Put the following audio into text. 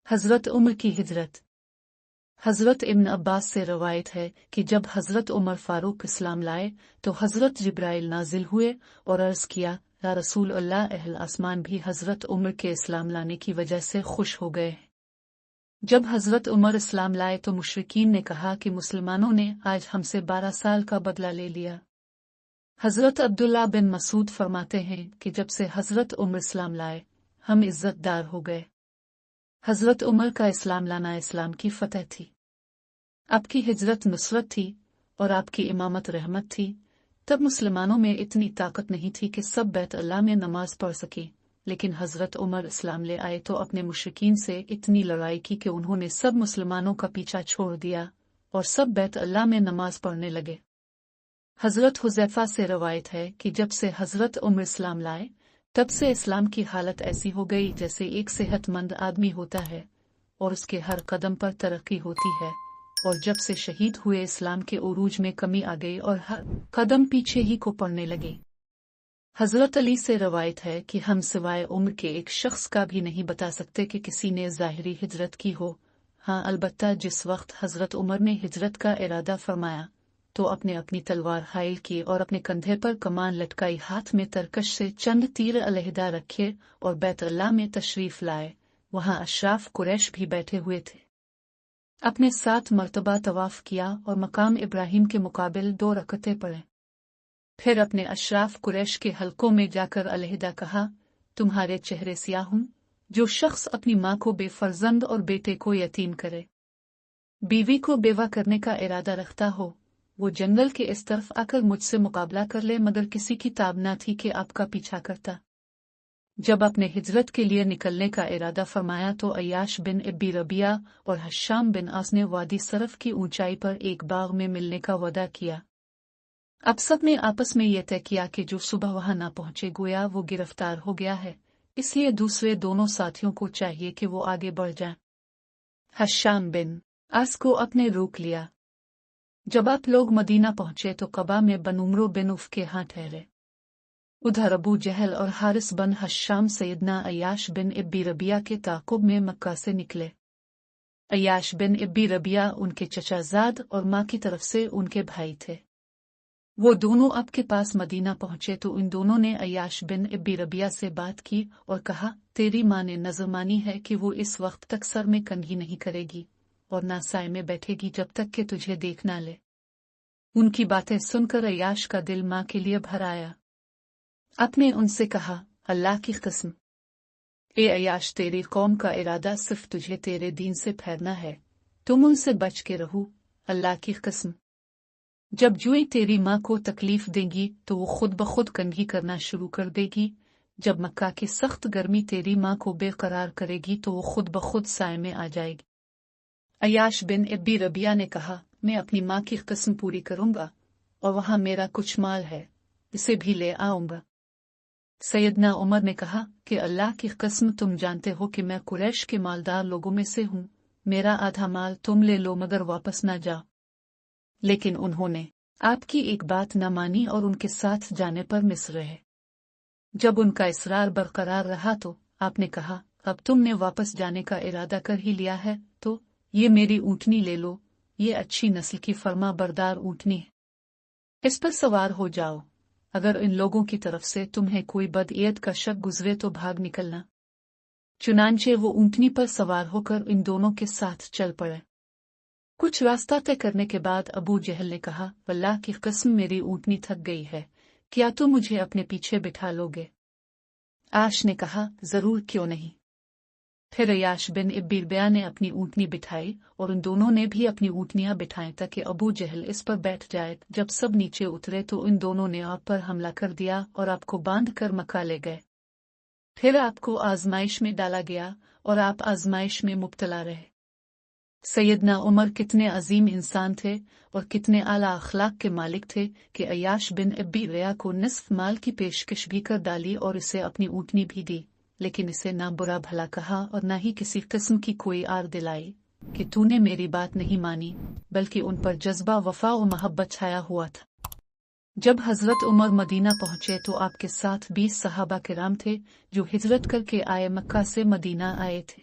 हज़रत उमर की हिजरत। हज़रत इब्न अब्बास से रवायत है कि जब हज़रत उमर फारूक इस्लाम लाए तो हज़रत जिब्राइल नाजिल हुए और अर्ज़ किया, या रसूल अल्लाह, अहल आसमान भी हज़रत उमर के इस्लाम लाने की वजह से खुश हो गए। जब हज़रत उमर इस्लाम लाए तो मुशरिकीन ने कहा कि मुसलमानों ने आज हमसे 12 साल का बदला ले लिया। हज़रत अब्दुल्ला बिन मसूद फरमाते हैं कि जब से हज़रत उमर इस्लाम लाए हम इज़्ज़तदार हो गए। हज़रत उमर का इस्लाम लाना इस्लाम की फतह थी। आपकी हिजरत नुसरत थी और आपकी इमामत रहमत थी। तब मुसलमानों में इतनी ताकत नहीं थी कि सब बैत अल्लाह में नमाज पढ़ सके, लेकिन हज़रत उमर इस्लाम ले आए तो अपने मुशरिकीन से इतनी लड़ाई की कि उन्होंने सब मुसलमानों का पीछा छोड़ दिया और सब बैत अल्लाह में नमाज पढ़ने लगे। हज़रत हुज़ैफा से रवायत है कि जब से हज़रत उमर इस्लाम लाए तब से इस्लाम की हालत ऐसी हो गई जैसे एक सेहतमंद आदमी होता है और उसके हर कदम पर तरक्की होती है, और जब से शहीद हुए इस्लाम के उरूज में कमी आ गई और हर कदम पीछे ही को पड़ने लगे। हज़रत अली से रवायत है कि हम सिवाय उम्र के एक शख्स का भी नहीं बता सकते कि किसी ने ज़ाहिरी हिजरत की हो। हाँ, अलबत्ता जिस वक्त हज़रत उमर ने हिजरत का इरादा फरमाया तो अपने अपनी तलवार हाइल की और अपने कंधे पर कमान लटकाई, हाथ में तरकश से चंद तीर अलहदा रखे और बैत अल्लाह में तशरीफ लाए। वहां अशराफ कुरैश भी बैठे हुए थे। अपने 7 मर्तबा तवाफ किया और मकाम इब्राहिम के मुकाबिल 2 रकतें पढ़े। फिर अपने अशराफ कुरैश के हलकों में जाकर अलहदा कहा, तुम्हारे चेहरे सियाह हूं। जो शख्स अपनी माँ को बेफर्जंद और बेटे को यतीम करे, बीवी को बेवा करने का इरादा रखता हो, वो जंगल के इस तरफ आकर मुझसे मुकाबला कर ले, मगर किसी की ताब न थी कि आपका पीछा करता। जब अपने हिजरत के लिए निकलने का इरादा फरमाया तो अय्याश बिन इब्बी रबिया और हश्शाम बिन आस ने वादी सरफ की ऊंचाई पर एक बाग में मिलने का वादा किया। अब सब ने आपस में यह तय किया कि जो सुबह वहां ना पहुंचे गोया वो गिरफ्तार हो गया है, इसलिए दूसरे दोनों साथियों को चाहिए कि वो आगे बढ़ जाएं। हश्शाम बिन आस को अपने रोक लिया। जब आप लोग मदीना पहुंचे तो कबा में बनुमरो बिन उफ के यहाँ ठहरे। उधर अबू जहल और हारिस बन हश्शाम सैयदना अय्याश बिन इब्बी रबिया के ताकुब में मक्का से निकले। अय्याश बिन इब्बी रबिया उनके चचाजाद और माँ की तरफ से उनके भाई थे। वो दोनों आपके पास मदीना पहुंचे तो इन दोनों ने अय्याश बिन इब्बी रबिया से बात की और कहा, तेरी माँ ने नज़र मानी है कि वो इस वक्त तक सर में कंघी नहीं करेगी और ना साए में बैठेगी जब तक कि तुझे देख ना ले। उनकी बातें सुनकर अय्याश का दिल माँ के लिए भर आया। आपने उनसे कहा, अल्लाह की कसम, ए अय्याश, तेरी कौम का इरादा सिर्फ तुझे तेरे दीन से फेरना है, तुम उनसे बच के रहो। अल्लाह की कसम, जब जुए तेरी माँ को तकलीफ देंगी तो वो खुद ब खुद कंघी करना शुरू कर देगी। जब मक्का की सख्त गर्मी तेरी माँ को बेकरार करेगी तो वो खुद ब खुद साए में आ जाएगी। अय्याश बिन इब्बी रबिया ने कहा, मैं अपनी माँ की कसम पूरी करूंगा और वहां मेरा कुछ माल है, इसे भी ले आऊंगा। सैयदना उमर ने कहा कि अल्लाह की कसम, तुम जानते हो कि मैं कुरैश के मालदार लोगों में से हूं, मेरा आधा माल तुम ले लो मगर वापस ना जाओ। लेकिन उन्होंने आपकी एक बात न मानी और उनके साथ जाने पर मिस्र रहे। जब उनका इसरार बरकरार रहा तो आपने कहा, अब तुमने वापस जाने का इरादा कर ही लिया है तो ये मेरी ऊँटनी ले लो, ये अच्छी नस्ल की फर्मा बरदार ऊँटनी है, इस पर सवार हो जाओ। अगर इन लोगों की तरफ से तुम्हें कोई बदईयत का शक गुजरे तो भाग निकलना। चुनांचे वो ऊँटनी पर सवार होकर इन दोनों के साथ चल पड़े। कुछ रास्ता तय करने के बाद अबू जहल ने कहा, अल्लाह की कसम, मेरी ऊँटनी थक गई है, क्या तुम मुझे अपने पीछे बिठा लोगे? आश ने कहा, जरूर, क्यों नहीं। फिर अय्याश बिन इब्बी रबिया ने अपनी ऊँटनी बिठाई और उन दोनों ने भी अपनी ऊँटनियां बिठाई ताकि अबू जहल इस पर बैठ जाए। जब सब नीचे उतरे तो इन दोनों ने आप पर हमला कर दिया और आपको बांध कर मक्का ले गए। फिर आपको आजमाइश में डाला गया और आप आजमाइश में मुब्तला रहे। सैयदना उमर कितने अजीम इंसान थे और कितने आला अखलाक के मालिक थे कि अय्याश बिन इब्बी रबिया को निस्फ माल की पेशकश भी कर डाली और इसे अपनी ऊँटनी भी दी, लेकिन इसे ना बुरा भला कहा और ना ही किसी किस्म की कोई आर दिलाई कि तूने मेरी बात नहीं मानी, बल्कि उन पर जज्बा वफा और मोहब्बत छाया हुआ था। जब हजरत उमर मदीना पहुंचे तो आपके साथ 20 सहाबा किराम थे जो हिजरत करके आए मक्का से मदीना आए थे।